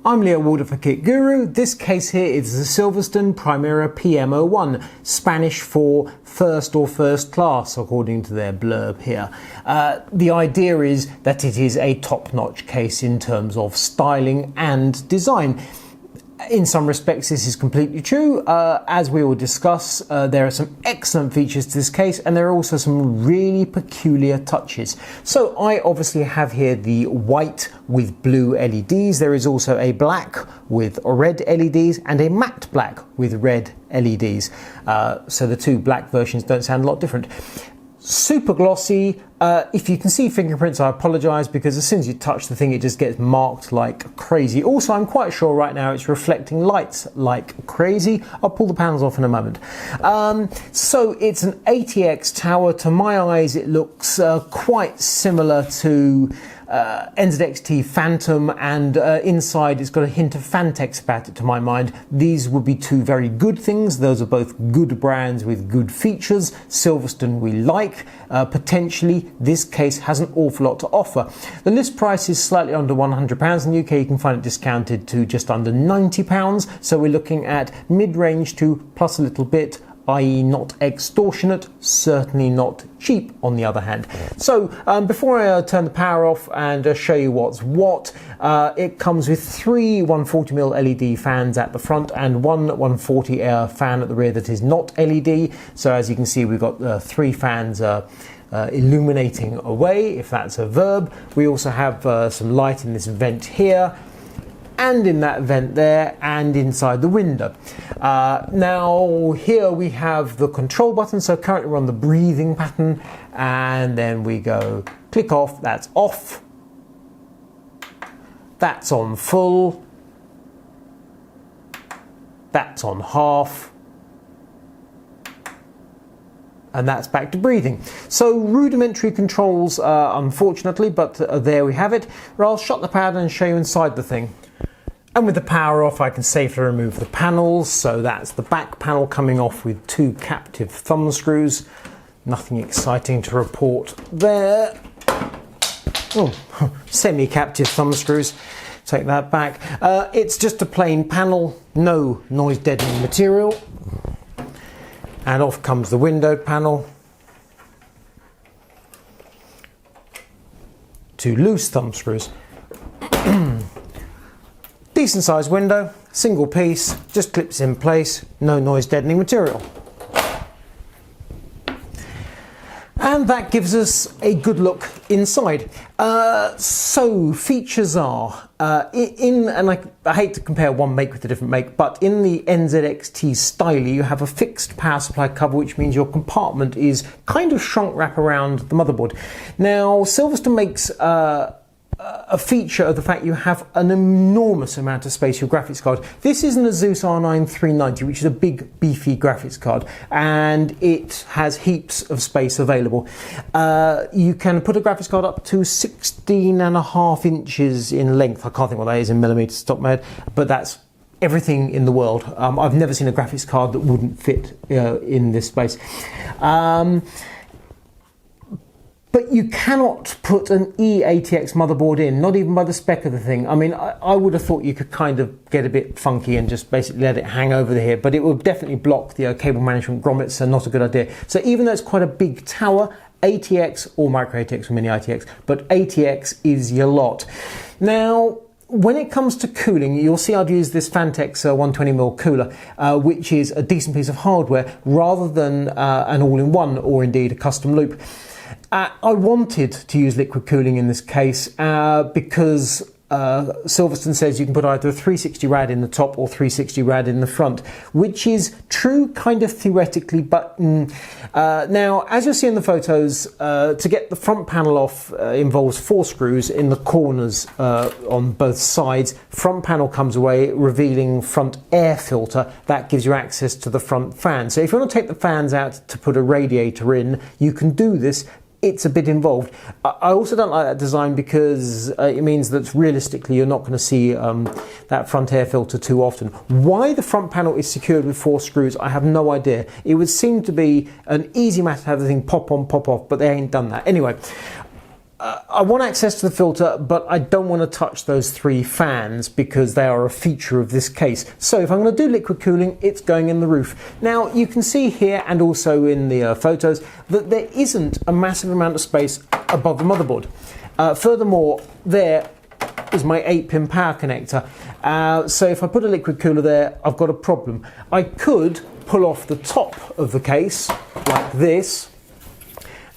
I'm Leo Walder for Kit Guru. This case here is the SilverStone Primera PM01, Spanish for first or first class, according to their blurb here. The idea is that it is a top-notch case in terms of styling and design. In some respects, this is completely true. As we will discuss, there are some excellent features to this case, and there are also some really peculiar touches. So I obviously have here the white with blue LEDs. There is also a black with red LEDs and a matte black with red LEDs. So the two black versions don't sound a lot different. Super glossy. If you can see fingerprints, I apologise, because as soon as you touch the thing it just gets marked like crazy. Also, I'm quite sure right now it's reflecting lights like crazy. I'll pull the panels off in a moment. So it's an ATX tower. To my eyes it looks quite similar to NZXT Phantom, and inside it's got a hint of Fantex about it to my mind. These would be two very good things. Those are both good brands with good features. SilverStone we like. Potentially this case has an awful lot to offer. The list price is slightly under £100. In the UK you can find it discounted to just under £90, so we're looking at mid-range to plus a little bit, i.e. not extortionate, certainly not cheap on the other hand. So before I turn the power off and show you what's what, it comes with three 140mm LED fans at the front and one 140 fan at the rear that is not LED. So as you can see, we've got three fans illuminating away, if that's a verb. We also have some light in this vent here, and in that vent there, and inside the window. Now here we have the control button. So currently we're on the breathing pattern, and then we go click off, that's off, that's on full, that's on half, and that's back to breathing. So rudimentary controls, unfortunately, but there we have it. I'll shut the pad and show you inside the thing. And with the power off, I can safely remove the panels. So that's the back panel coming off with two captive thumb screws. Nothing exciting to report there. Oh, semi-captive thumb screws. Take that back. It's just a plain panel, no noise deadening material. And off comes the window panel. Two loose thumb screws. Decent sized window, single piece, just clips in place, no noise deadening material. And that gives us a good look inside. So features are, and I hate to compare one make with a different make, but in the NZXT style you have a fixed power supply cover, which means your compartment is kind of shrunk wrap around the motherboard. Now SilverStone makes a feature of the fact you have an enormous amount of space for your graphics card. This is an Asus R9 390, which is a big beefy graphics card, and it has heaps of space available. You can put a graphics card up to 16.5 inches in length. I can't think what that is in millimeters, top of my head, but that's everything in the world. I've never seen a graphics card that wouldn't fit in this space. But you cannot put an eATX motherboard in, not even by the spec of the thing. I mean, I would have thought you could kind of get a bit funky and just basically let it hang over here, but it will definitely block the cable management grommets, so not a good idea. So even though it's quite a big tower, ATX or micro ATX or mini ATX, but ATX is your lot. Now, when it comes to cooling, you'll see I've used this Fantex 120mm cooler, which is a decent piece of hardware rather than an all-in-one or indeed a custom loop. I wanted to use liquid cooling in this case because SilverStone says you can put either a 360 rad in the top or 360 rad in the front, which is true kind of theoretically, but now as you'll see in the photos, to get the front panel off involves 4 screws in the corners on both sides. Front panel comes away, revealing front air filter. That gives you access to the front fan. So if you want to take the fans out to put a radiator in, you can do this. It's a bit involved. I also don't like that design because it means that realistically you're not going to see that front air filter too often. Why the front panel is secured with 4 screws, I have no idea. It would seem to be an easy matter to have the thing pop on, pop off, but they ain't done that. Anyway, I want access to the filter, but I don't want to touch those 3 fans because they are a feature of this case. So if I'm going to do liquid cooling, it's going in the roof. Now you can see here and also in the photos that there isn't a massive amount of space above the motherboard. Furthermore, there is my 8-pin power connector. So if I put a liquid cooler there, I've got a problem. I could pull off the top of the case like this.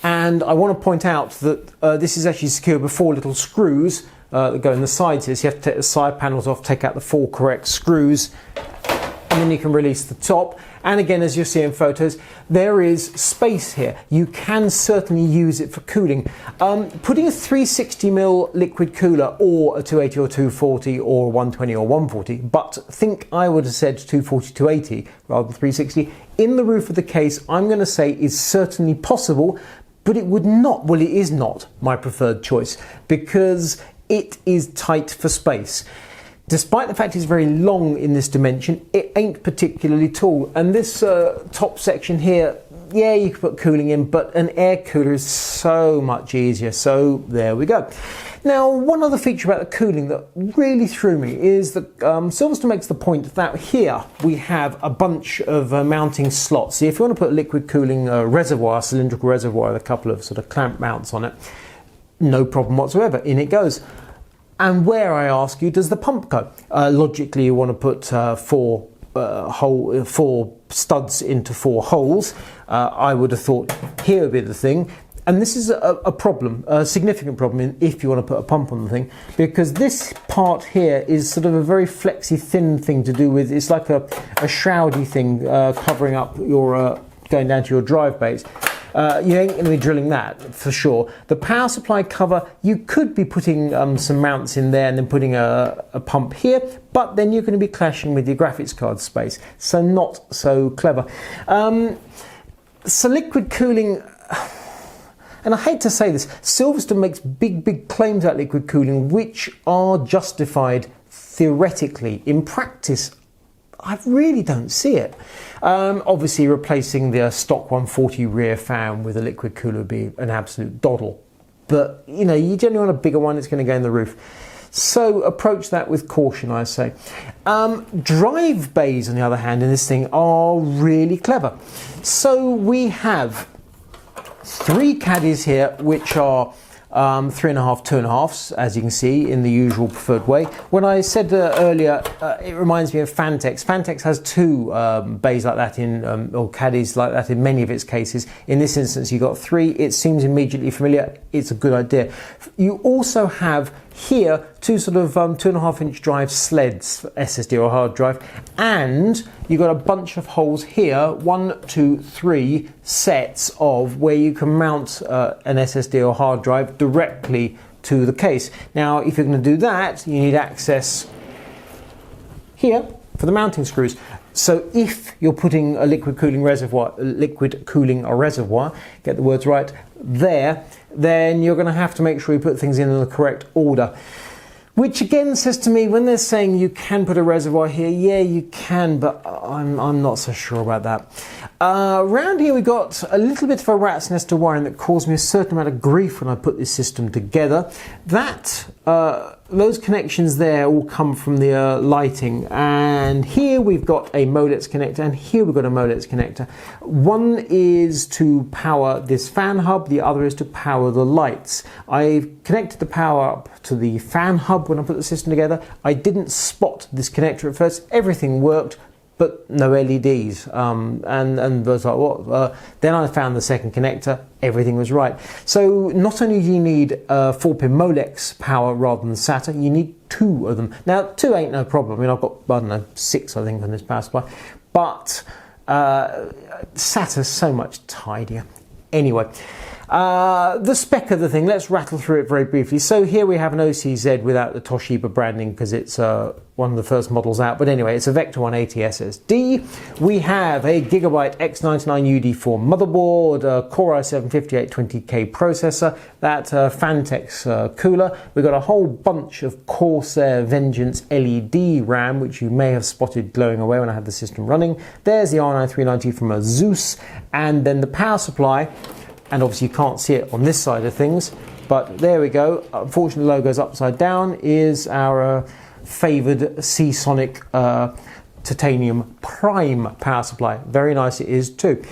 And I want to point out that this is actually secured with 4 little screws that go in the sides here. So you have to take the side panels off, take out the 4 correct screws, and then you can release the top. And again, as you'll see in photos, there is space here. You can certainly use it for cooling. Putting a 360mm liquid cooler or a 280 or 240 or 120 or 140, but think I would have said 240, 280 rather than 360, in the roof of the case, I'm going to say is certainly possible. But it would not, well, it is not my preferred choice because it is tight for space. Despite the fact it's very long in this dimension, it ain't particularly tall. And this top section here, yeah, you can put cooling in, but an air cooler is so much easier. So there we go. Now, one other feature about the cooling that really threw me is that SilverStone makes the point that here we have a bunch of mounting slots. See, if you want to put a liquid cooling reservoir, cylindrical reservoir with a couple of sort of clamp mounts on it, no problem whatsoever, in it goes. And where, I ask you, does the pump go? Logically, you want to put 4 studs into 4 holes. I would have thought here would be the thing. And this is a problem, a significant problem if you want to put a pump on the thing, because this part here is sort of a very flexy, thin thing to do with. It's like a shroudy thing covering up your, going down to your drive bays. You ain't going to be drilling that for sure. The power supply cover, you could be putting some mounts in there and then putting a pump here, but then you're going to be clashing with your graphics card space. So not so clever. So liquid cooling, and I hate to say this, SilverStone makes big claims about liquid cooling which are justified theoretically. In practice, I really don't see it. Obviously, replacing the stock 140 rear fan with a liquid cooler would be an absolute doddle. But, you know, you generally want a bigger one, it's going to go in the roof. So approach that with caution, I say. Drive bays, on the other hand, in this thing are really clever. So we have 3 caddies here, which are 3.5, 2.5s, as you can see, in the usual preferred way. When I said earlier, it reminds me of Fantex. Fantex has 2 bays like that or caddies like that in many of its cases. In this instance, you've got 3. It seems immediately familiar. It's a good idea. You also have here 2 sort of 2.5-inch drive sleds, SSD or hard drive, and you've got a bunch of holes here, 1, 2, 3 sets of where you can mount an SSD or hard drive directly to the case. Now, if you're going to do that, you need access here for the mounting screws. So if you're putting a liquid cooling a reservoir, get the words right, there, then you're going to have to make sure you put things in the correct order. Which again says to me, when they're saying you can put a reservoir here, yeah, you can, but I'm not so sure about that. Around here we got a little bit of a rat's nest of wiring that caused me a certain amount of grief when I put this system together. Those connections there all come from the lighting, and here we've got a Molex connector, and here we've got a Molex connector. One is to power this fan hub, the other is to power the lights. I've connected the power up to the fan hub when I put the system together. I didn't spot this connector at first. Everything worked, but no LEDs, and I was like, what? Then I found the second connector, everything was right. So not only do you need a 4-pin Molex power rather than SATA, you need 2 of them. Now 2 ain't no problem, I mean I've got, I don't know, 6 I think on this power supply, but SATA's so much tidier. Anyway, the spec of the thing, let's rattle through it very briefly. So here we have an OCZ without the Toshiba branding because it's one of the first models out. But anyway, it's a Vector 180 SSD. We have a Gigabyte X99 UD4 motherboard, a Core i7 5820K processor, that Fantex cooler. We've got a whole bunch of Corsair Vengeance LED RAM, which you may have spotted glowing away when I had the system running. There's the R9 390 from Asus, and then the power supply. And obviously you can't see it on this side of things. but there we go. Unfortunately, the logo's upside down. Is our favoured Seasonic titanium prime power supply. Very nice it is too.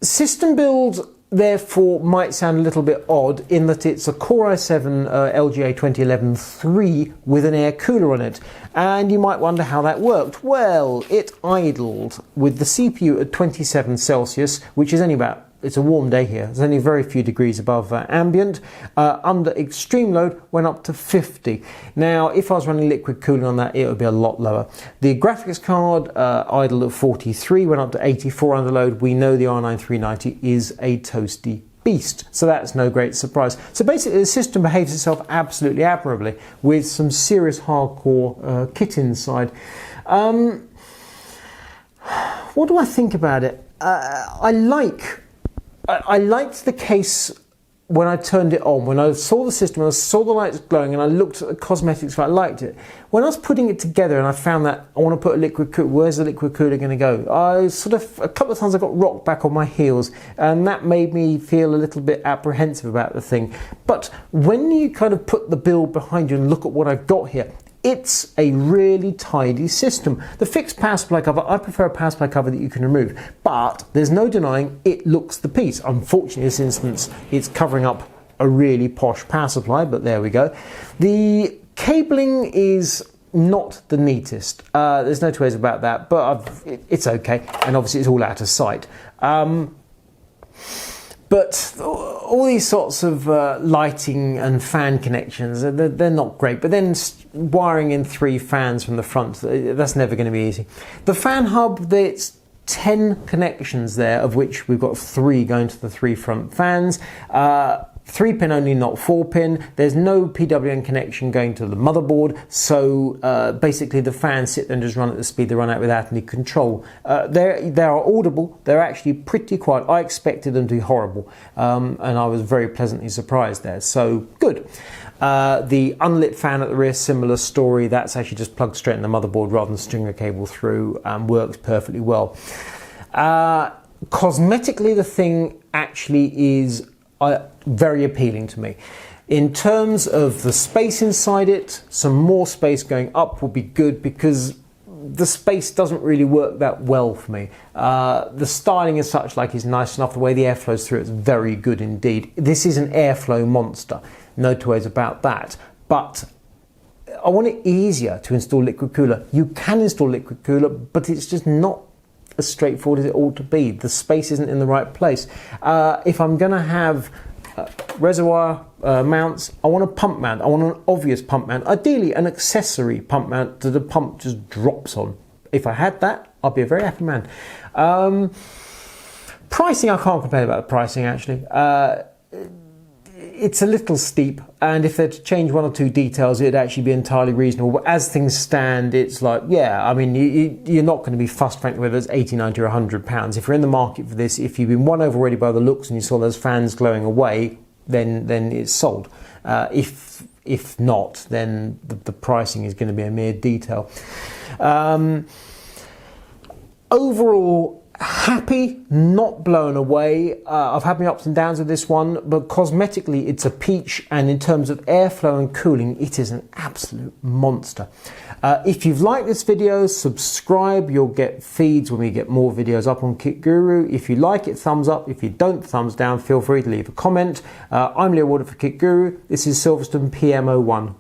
System build therefore might sound a little bit odd in that it's a Core i7 LGA 2011-3 with an air cooler on it, and you might wonder how that worked. Well, it idled with the CPU at 27 Celsius, which is only about, it's a warm day here, there's only very few degrees above ambient. Under extreme load went up to 50. Now if I was running liquid cooling on that, it would be a lot lower. The graphics card idled at 43, went up to 84 under load. We know the R9 390 is a toasty beast, so that's no great surprise. So basically the system behaves itself absolutely admirably with some serious hardcore kit inside. What do I think about it? I liked the case when I turned it on, when I saw the system, I saw the lights glowing and I looked at the cosmetics, I liked it. When I was putting it together and I found that I want to put a liquid cooler, where's the liquid cooler going to go? I sort of, a couple of times I got rocked back on my heels, and that made me feel a little bit apprehensive about the thing. But when you kind of put the build behind you and look at what I've got here, it's a really tidy system. The fixed power supply cover, I prefer a power supply cover that you can remove, but there's no denying it looks the piece. Unfortunately, in this instance, it's covering up a really posh power supply, but there we go. The cabling is not the neatest. There's no two ways about that, but it's okay, and obviously it's all out of sight. But all these sorts of lighting and fan connections, they're not great. But then wiring in 3 fans from the front, that's never going to be easy. The fan hub, there's 10 connections there, of which we've got 3 going to the 3 front fans. 3-pin only, not 4-pin. There's no PWM connection going to the motherboard, so basically the fans sit there and just run at the speed they run at without any control. They are audible. They're actually pretty quiet. I expected them to be horrible, and I was very pleasantly surprised there. So good. The unlit fan at the rear, similar story. That's actually just plugged straight in the motherboard rather than stringing a cable through, and works perfectly well. Cosmetically, the thing actually is very appealing to me. In terms of the space inside it, some more space going up would be good, because the space doesn't really work that well for me. The styling is such, like, is nice enough. The way the air flows through it's very good indeed. This is an airflow monster, no two ways about that. But I want it easier to install liquid cooler. You can install liquid cooler, but it's just not as straightforward as it ought to be. The space isn't in the right place. If I'm going to have reservoir mounts, I want a pump mount. I want an obvious pump mount. Ideally, an accessory pump mount that the pump just drops on. If I had that, I'd be a very happy man. Pricing, I can't complain about the pricing actually. It's a little steep, and if they're to change 1 or 2 details, it'd actually be entirely reasonable. But as things stand, it's like, yeah, I mean, you're not going to be fussed, frankly, whether it's 80, 90 or £100. If you're in the market for this, if you've been won over already by the looks and you saw those fans glowing away, then it's sold. If not, then the pricing is going to be a mere detail. Overall, happy, not blown away. I've had my ups and downs with this one, but cosmetically it's a peach, and in terms of airflow and cooling, it is an absolute monster. If you've liked this video, subscribe. You'll get feeds when we get more videos up on Kit Guru. If you like it, thumbs up. If you don't, thumbs down. Feel free to leave a comment. I'm Leo Warder for Kit Guru. This is SilverStone PM01.